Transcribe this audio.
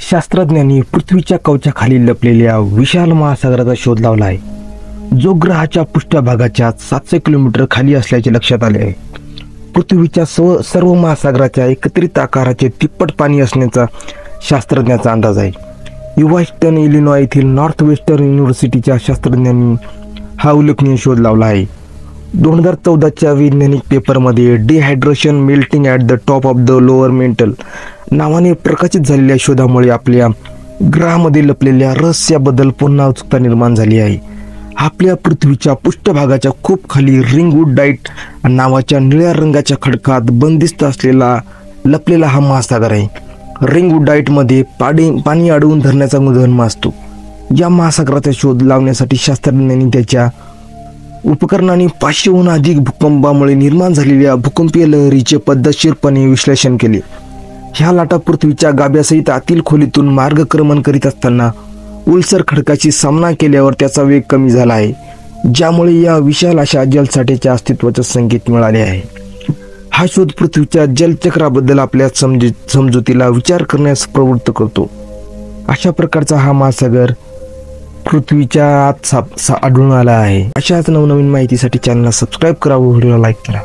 शास्त्रज्ञांनी पृथ्वीच्या कवचाखाली लपलेल्या विशाल महासागराचा शोध लावला आहे, जो ग्रहाच्या पृष्ठभागाच्या 700 किलोमीटर खाली असल्याचे लक्षात आले आहे. पृथ्वीच्या सर्व महासागराच्या एकत्रित आकाराचे तिप्पट पाणी असण्याचा शास्त्रज्ञांचा अंदाज आहे. युवास्टन इलिनॉय येथील नॉर्थ वेस्टर्न युनिव्हर्सिटीच्या शास्त्रज्ञांनी हा उल्लेखनीय शोध लावला आहे. 2014च्या वैज्ञानिक पेपरमध्ये dehydration melting at the top of the lower mental नावाने प्रकाशित झालेल्या शोधामुळे आपल्या ग्रहामध्ये लपलेल्या रहस्याबद्दल पुन्हा उत्सुकता निर्माण झाली आहे. आपल्या पृथ्वीच्या पृष्ठभागाच्या खूप खाली रिंगवूड-डाईट नावाच्या निळ्या रंगाच्या खडकात बंदिस्त असलेला लपलेला हा महासागर आहे. रिंगवूड-डाईटमध्ये पाणी अडवून धरण्याचा गुणधर्म असतो. या महासागराचा शोध लावण्यासाठी शास्त्रज्ञांनी त्याच्या उपकरणांनी 500हून अधिक भूकंपामुळे निर्माण झालेल्या भूकंपीय लहरीचे पद्धतशीरपणे विश्लेषण केले. ह्या लाटा पृथ्वीच्या गाभ्यासहित आतील खोलीतून मार्गक्रमण करीत असताना उलसर खडकाशी सामना केल्यावर त्याचा वेग कमी झाला आहे, ज्यामुळे या विशाल अशा जलसाठ्याच्या अस्तित्वाचे संकेत मिळाले आहे. हा शोध पृथ्वीच्या जलचक्राबद्दल आपल्या समजुतीला विचार करण्यास प्रवृत्त करतो. अशा प्रकारचा हा महासागर पृथ्वीच्या आत आढळून आला आहे. अशाच नवनवीन माहितीसाठी चॅनलला सबस्क्राईब करा व व्हिडिओला लाईक करा.